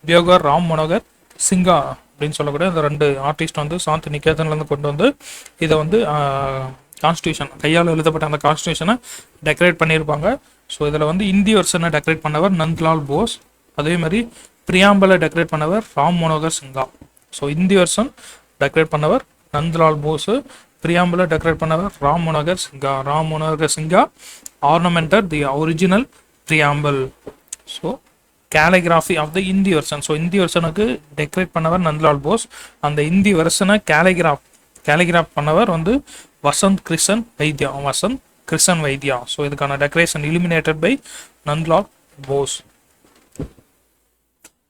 பியோகர் ராம் மனோகர் சிங்கா அப்படின்னு சொல்லக்கூடிய இந்த 2 ஆர்டிஸ்ட் வந்து சாந்தி நிகேதன்லேருந்து கொண்டு வந்து இதை வந்து கான்ஸ்டியூஷன் கையால் எழுதப்பட்ட அந்த கான்ஸ்டியூஷனை டெக்கரேட் பண்ணியிருப்பாங்க. ஸோ இதில் வந்து இந்தி வெர்ஷனை டெக்கரேட் பண்ணவர் நந்த்லால் போஸ், அதே மாதிரி பிரியாம்பலை டெக்கரேட் பண்ணவர் Ram Manohar Sinha. So Hindi version decorate பண்ணவர் நந்த்லால் போஸ், பிரியாம்பலை டெக்கரேட் பண்ணவர் Ram Manohar Sinha. Ram Manohar Sinha ornamented the original preamble. So calligraphy of the Hindi version, so Hindi வெர்ஷனுக்கு டெக்கரேட் பண்ணவர் நந்த்லால் போஸ், அந்த இந்தி வெர்ஷனை கேலிகிராஃப் பண்ணவர் வந்து வசந்த் கிருஷ்ணன் வைத்யா, வசந்த் கிருஷ்ணன் வைத்யா. ஸோ இதுக்கான decoration illuminated by Nandlal Bose.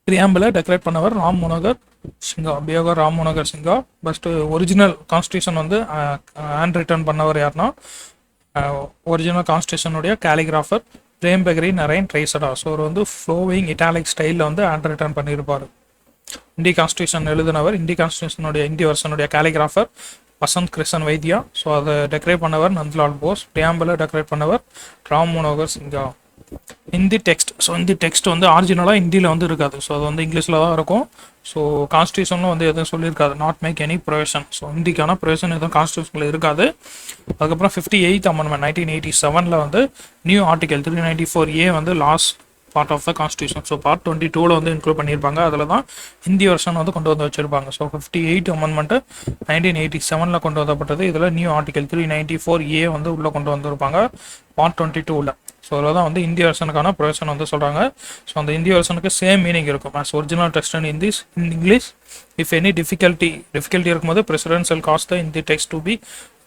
பிரியாம்பிளை டெக்கரேட் பண்ணவர் ராம் மனோகர் சிங்கா, பியோகர் Ram Manohar Sinha. First original constitution வந்து ஹேண்ட் ரிட்டர்ன் பண்ணவர் யாருன்னா original கான்ஸ்டியூஷனுடைய calligrapher frame Behari Narain Raizada. So அவர் வந்து ஃப்ளோவிங் இட்டாலிக் ஸ்டைலில் வந்து ஹேண்ட் ரிட்டர்ன் பண்ணியிருப்பார். இந்தி கான்ஸ்டியூஷன் எழுதினவர், இந்தி கான்ஸ்டியூஷனுடைய இந்தி வெர்ஷனுடைய கேலிகிராஃபர் வசந்த் கிருஷ்ணன் வைத்யா. ஸோ அதை டெக்கரேட் பண்ணவர் நந்த்லால் போஸ். பிரியாம்பிளை டெக்கரேட் பண்ணவர் Ram Manohar Sinha. Hindi text, so Hindi text வந்து ஆரிஜினலாக ஹிந்தியில் வந்து இருக்காது, ஸோ அது வந்து இங்கிலீஷில் தான் இருக்கும். ஸோ கான்ஸ்டியூஷனில் வந்து எதுவும் சொல்லியிருக்காது, not make any provision. So ஹிந்திக்கான ப்ரொவிஷன் எதுவும் கான்ஸ்டியூஷனில் இருக்காது. அதுக்கப்புறம் 58th அமெண்ட்மெண்ட் 1987 வந்து நியூ ஆர்டிகல் 394A வந்து last part of the constitution. So part 22 வந்து இன்க்ளூட் பண்ணியிருப்பாங்க, அதில் தான் ஹிந்தி வெர்ஷன் வந்து கொண்டு வந்து வச்சிருப்பாங்க. ஸோ 58th அமெண்ட்மெண்ட்டு 1987 கொண்டு வந்தப்பட்டது. இதில் நியூ ஆர்டிகல் 394A வந்து உள்ளே கொண்டு வந்திருப்பாங்க பார்ட் 22. ஸோ அதில் தான் வந்து இந்திய வெர்ஷனுக்கான ப்ரொவிஷன் வந்து சொல்கிறாங்க. ஸோ அந்த இந்திய வெர்ஷனுக்கு சேம் மீனிங் இருக்கும் as original text in English. If any difficulty இருக்கும்போது president shall cause the Hindi text to be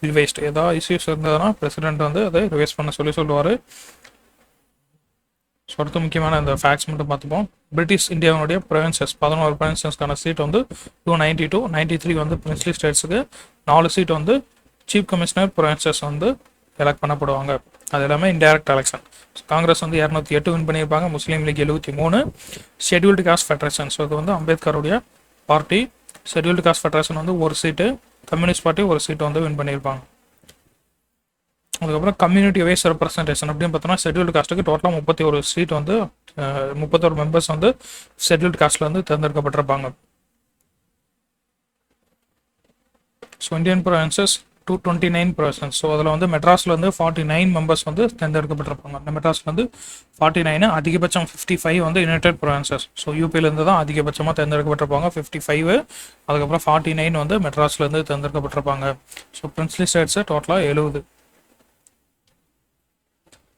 revised. ஏதாவது இஷ்யூஸ் இருந்ததுன்னா பிரசிடென்ட் வந்து அதை ரிவைஸ் பண்ண சொல்லுவார். ஸோ அடுத்து முக்கியமான இந்த ஃபேக்ட்ஸ் மட்டும் பார்த்துப்போம். பிரிட்டிஷ் இந்தியாவுடைய ப்ரொவின்சஸ் 11 ப்ரொவின்சஸ்க்கான சீட் வந்து 292, 93 வந்து பிரின்ஸ்லி ஸ்டேட்ஸுக்கு, 4 சீட் வந்து சீஃப் கமிஷனர் ப்ரொவின்சஸ் வந்து எலெக்ட் பண்ணப்படுவாங்க. அது எல்லாமே இன்டைரக்ட் எலெக்ஷன். காங்கிரஸ் வந்து 208 வின் பண்ணியிருப்பாங்க, Muslim League 73. Scheduled caste federation, so இது வந்து அம்பேத்கருடைய பார்ட்டி. ஷெட்யூல்டு காஸ்ட் ஃபெடரேஷன் வந்து 1 சீட்டு, கம்யூனிஸ்ட் பார்ட்டி 1 சீட்டு வந்து வின் பண்ணியிருப்பாங்க. அதுக்கப்புறம் கம்யூனிட்டி வைஸ் ரெப்ரஸன்டேஷன் அப்படின்னு பார்த்தோம்னா ஷெட்யூல்டு காஸ்ட்டுக்கு டோட்டலாக 31 சீட் வந்து 31 மெம்பர்ஸ் வந்து ஷெட்யூல்டு காஸ்ட்ல வந்து தேர்ந்தெடுக்கப்பட்டிருப்பாங்க. So Indian provinces 229 provinces. So அதில் வந்து மெட்ராஸில் வந்து 49 மெம்பர்ஸ் வந்து தேர்ந்தெடுக்கப்பட்டிருப்பாங்க. அந்த மெட்ராஸில் வந்து 49, அதிகபட்சம் 55 வந்து யுனைடெட் ப்ரொவின்சஸ். ஸோ யூபியிலேருந்து தான் அதிகபட்சமாக தேர்ந்தெடுக்கப்பட்டிருப்பாங்க 55. அதுக்கப்புறம் 49 வந்து மெட்ராஸ்லேருந்து தேர்ந்தெடுக்கப்பட்டிருப்பாங்க. ஸோ பிரின்ஸ்லி ஸ்டேட்ஸு டோட்டலாக 70.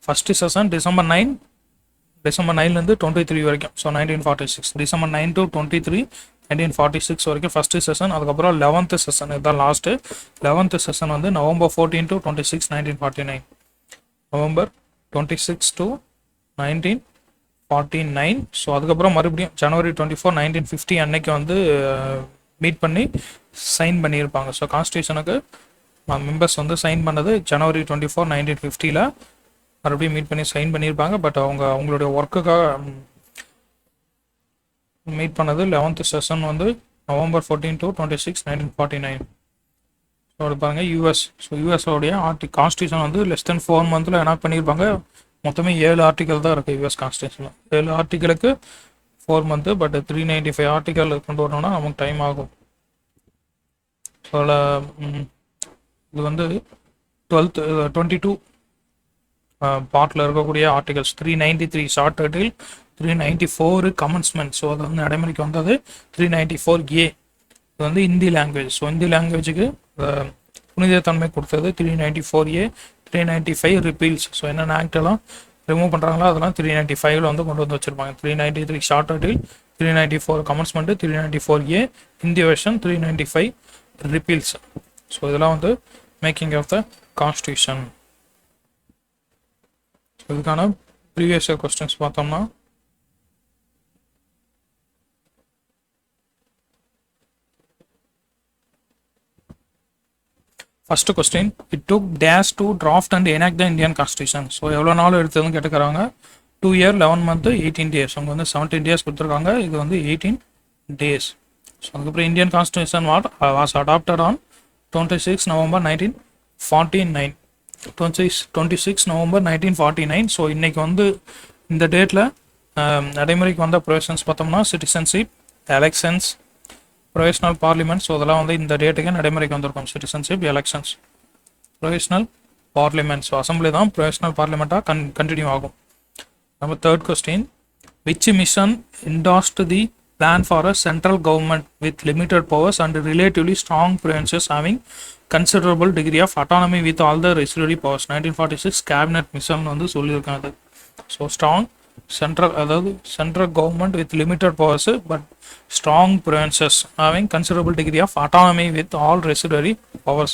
ஃபஸ்ட்டு செஷன் December 9 23 வரைக்கும். ஸோ 1946 December 9 to 23 1946 வரைக்கும் ஃபஸ்ட்டு செஷன். அதுக்கப்புறம் 11th செஷன் இதுதான் லாஸ்ட்டு. 11th செஷன் வந்து November 14 to 26 1949. November 26 to 1949. So அதுக்கப்புறம் மறுபடியும் January 24 1950 அன்னைக்கு வந்து மீட் பண்ணி சைன் பண்ணியிருப்பாங்க. ஸோ கான்ஸ்டியூஷனுக்கு மெம்பர்ஸ் வந்து சைன் பண்ணது January 24 1950 மறுபடியும் மீட் பண்ணி சைன் பண்ணியிருப்பாங்க. பட் அவங்களுடைய ஒர்க்குக்காக மீட் பண்ணது 11th செஷன் வந்து November 14 to 26 1949. ஸோ அது பாருங்க யூஎஸ். ஸோ யூஎஸோடைய கான்ஸ்டியூஷன் வந்து less than 4 months எனாக்ட் பண்ணியிருப்பாங்க. மொத்தமே 7 ஆர்டிகல் தான் இருக்குது யூஎஸ் கான்ஸ்டியூஷனில். 7 ஆர்டிகளுக்கு 4 months. பட் 395 ஆர்டிகல் கொண்டு வரணும்னா நமக்கு டைம் ஆகும். அதில் இது வந்து 22 பார்ட்டில் இருக்கக்கூடிய articles 393 short title 394 commencement. So அது வந்து நடைமுறைக்கு வந்தது 394A. இது வந்து இந்தி லாங்குவேஜ். ஸோ இந்தி லாங்குவேஜுக்கு புனிதத்தன்மை கொடுத்தது 394A. 395 ரிப்பீல்ஸ். ஸோ என்னென்ன ஆக்டெல்லாம் ரிமூவ் பண்ணுறாங்களோ அதெல்லாம் 395 வந்து கொண்டு வந்து வச்சுருப்பாங்க. 393 ஷார்ட் டைட்டில், 394 கமென்ஸ்மெண்ட், 394A இந்திய வெர்ஷன், 395 ரிப்பீல்ஸ். ஸோ இதெல்லாம் வந்து மேக்கிங் ஆஃப் த கான்ஸ்டியூஷன். இதுக்கான ப்ரீவியஸ் இயர் கொஸ்டின்ஸ் பார்த்தோம்னா first question, it took dash to draft and enact the Indian constitution. So எவ்வளோ நாள் எடுத்ததுன்னு கேட்டுக்கிறாங்க. 2 year 11 month 18 days. அவங்க வந்து 17 days கொடுத்துருக்காங்க. இது வந்து 18 days. ஸோ அதுக்கப்புறம் Indian constitution was adopted on 26 November 1949. 26 November 1949. So இன்னைக்கு வந்து இந்த டேட்டில் நடைமுறைக்கு வந்த ப்ரொவிஷன்ஸ் பார்த்தோம்னா citizenship, elections, provisional parliament. So அதெல்லாம் வந்து இந்த டேட்டுக்கு நடைமுறைக்கு வந்திருக்கும். Citizenship, elections, provisional parliament. So assembly தான் ப்ரொவிஷனல் பார்லிமெண்ட்டாக கண்டினியூ ஆகும். நம்ம third question, which mission endorsed the plan for a central government with limited powers and relatively strong provinces having considerable degree of autonomy with all the residuary powers. 1946 cabinet mission வந்து சொல்லியிருக்காங்க. So strong central, அதாவது central government with limited powers but strong provinces having considerable degree of autonomy with all residuary powers.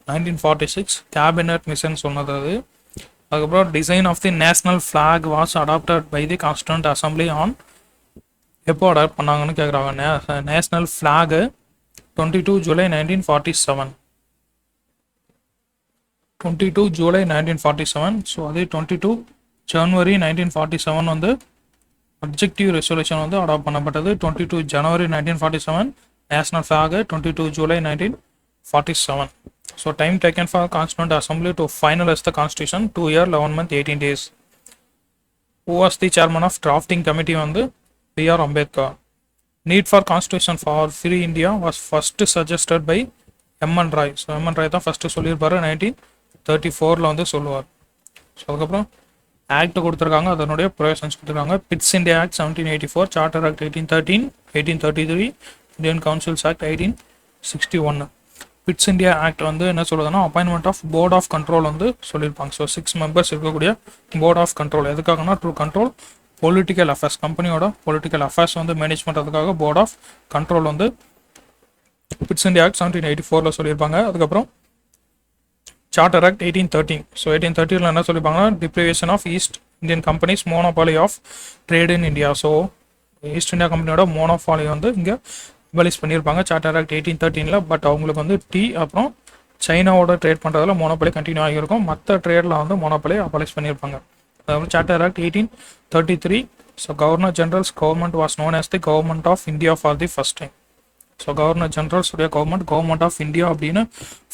1946 cabinet mission சொன்னது அது. அதுக்கப்புறம் design of the national flag was adopted by the constituent assembly on, எப்போ adopt பண்ணாங்கன்னு கேட்குறாங்க. National flag 22 July 1947. 22 July 1947. So அதே 22 January 1947 வந்து objective resolution வந்து adapt பண்ணப்பட்டது. 22 January 1947 national flag, 22 July 1947. So time taken for Constituent Assembly to finalize the Constitution 2 year 11 month 18 days. Who was the chairman of drafting committee on the B.R. Ambedkar? Need for Constitution for Free India was first suggested by M.N. Roy. So M.N. Roy தான் first சொல்லியிருப்பாரு. 1934 வந்து சொல்லுவார். So அதுக்கப்புறம் act கொடுத்துருக்காங்க, அதனுடைய provisions கொடுத்துருக்காங்க. Pitt's India act 1784, charter act 1813, 1833, Indian councils act 1861. Pitt's India act வந்து என்ன சொல்லுதுன்னா appointment of board of control வந்து சொல்லியிருப்பாங்க. ஸோ 6 members இருக்கக்கூடிய போர்ட் ஆஃப் கண்ட்ரோல் எதுக்காகனா டு கண்ட்ரோல் பொலிட்டிக்கல் அஃபேர்ஸ், கம்பெனியோட பொலிட்டிக்கல் அஃபேர்ஸ் வந்து மேனேஜ் பண்ணுறதுக்காக போர்ட் ஆஃப் கண்ட்ரோல் வந்து பிட்ஸ் இந்தியா ஆக்ட் 1784 சொல்லியிருப்பாங்க. அதுக்கப்புறம் சார்ட்டர் ஆக்ட் 1813. ஸோ 1813 என்ன சொல்லியிருப்பாங்கன்னா deprivation of East Indian company's monopoly of trade in India. So East India கம்பெனியோட மோனோபாலி வந்து இங்கே அபாலிஷ் பண்ணியிருப்பாங்க சார்ட்டர் ஆக்ட் 1813. பட் அவங்களுக்கு வந்து டீ அப்புறம் சைனாவோட ட்ரேட் பண்ணுறதுல மோனோபாலி கண்டினியூ ஆகியிருக்கும். மற்ற ட்ரேடில் வந்து மோனோபாலி அபாலிஷ் பண்ணியிருப்பாங்க. அதாவது charter act 1833. So governor general's government was known as the government of India for the first time. So governor general's உடைய கவர்மெண்ட் ஆஃப் இந்தியா அப்படின்னு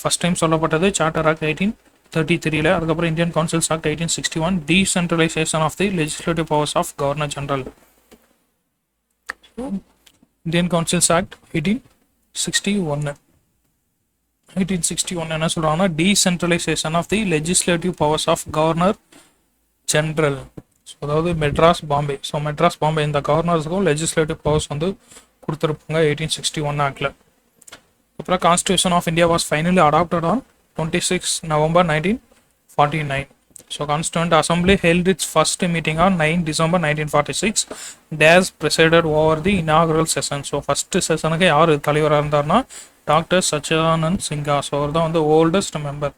ஃபர்ஸ்ட் டைம் சொல்லப்பட்டது சார்ட்டர் ஆக்ட் 1833. அதுக்கப்புறம் Indian councils act 1861, decentralisation of the legislative powers of governor general. Indian councils act 1861. 1861 என்ன சொல்றாங்கன்னா decentralisation of the legislative powers of governor general. So அதாவது Madras, Bombay. So Madras, Bombay இந்த கவர்னர்ஸுக்கும் legislative powers வந்து கொடுத்துருப்பாங்க 1861 ஆக்டில். அப்புறம் constitution of India was finally adopted on 26 November 1949. So Constituent Assembly held its first meeting on 9 December 1946. Dash presided over the inaugural session. So first sessionக்கு யார் தலைவராக இருந்தார்னா டாக்டர் சச்சிதானந்த் சின்ஹா. ஸோ அவர் தான் வந்து oldest member.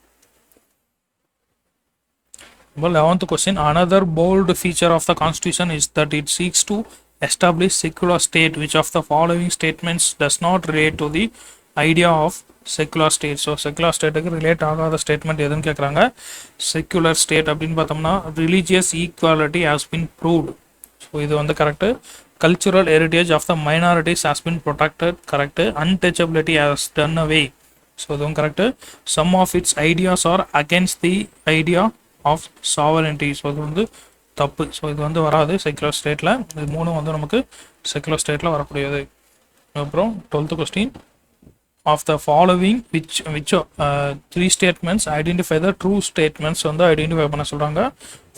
11th question, another bold feature of the constitution is that it seeks to establish secular state. Which of the following statements does not relate to the idea of secular state? So secular ஸ்டேட்டுக்கு relate ஆகாத statement எதுன்னு கேட்குறாங்க. Secular state அப்படின்னு பார்த்தோம்னா religious equality has been proved. So இது வந்து correct. Cultural heritage of the minorities has been protected, correct. Untouchability has done away. So இதுவும் correct. Some of its ideas are against the idea of sovereignty. So இது வந்து தப்பு. So இது வந்து வராது secular ஸ்டேட்டில். இது மூணும் வந்து நமக்கு செக்குலர் ஸ்டேட்டில் வரக்கூடியது. அப்புறம் 12th question, of the following which three statements identify the true statements வந்து ஐடென்டிஃபை பண்ண சொல்றாங்க.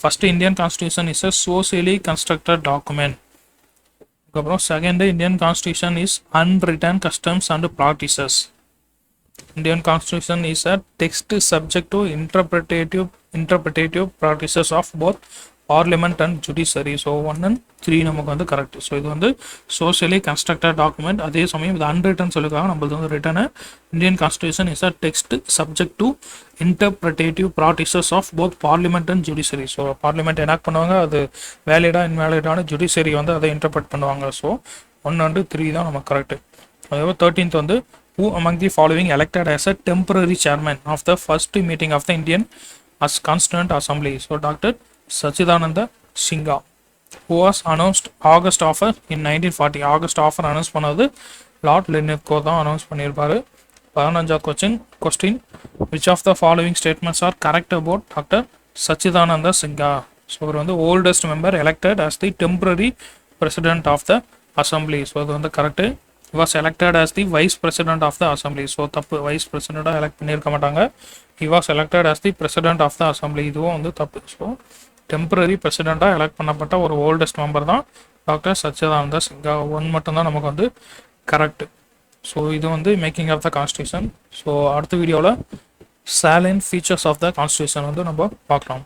First Indian constitution is a socially constructed document. அப்புறம் second Indian constitution is unwritten customs and practices. Indian constitution is a text subject to interpretative practices of both parliament and judiciary. So 1 and 3 நமக்கு வந்து correct. So இது வந்து socially constructed document. அதே சமயம் இது unwritten சொல்லுக்காக நம்மளுக்கு வந்து written Indian constitution is a text subject to interpretive practices of both parliament and judiciary. So parliament enact பண்ணுவாங்க, அது வேலிடா இன்வேலிடான ஜுடிஷரி வந்து அதை இன்டர்பிரட் பண்ணுவாங்க. ஸோ 1 and 3 தான் நமக்கு கரெக்ட். அதே 13th வந்து who among the following elected as a temporary chairman of the first meeting of the Indian as Constituent Assembly. So Dr. Sachidananda Singha, who was announced August offer in 1940. August offer announce பண்ணது Lord லின்கோ தான் announce பண்ணியிருப்பாரு. 15th question which of the following statements are correct about Dr. Sachidananda Singha. So இவர் வந்து oldest member elected as the temporary president of the assembly. So இது வந்து correct. was elected as the vice president of the assembly. So தப்பு, vice president elect பண்ணியிருக்க மாட்டாங்க. he was elected as the president of the assembly. இதுவும் வந்து தப்பு. So temporary பிரசிடெண்ட்டாக elect பண்ணப்பட்ட ஒரு ஓல்டஸ்ட் மெம்பர் தான் டாக்டர் சச்சிதானந்த சிங்கா. 1 மட்டும்தான் நமக்கு வந்து கரெக்ட். ஸோ இது வந்து making of the constitution. So அடுத்த வீடியோவில் salient features of the constitution வந்து நம்ம பார்க்கலாம்.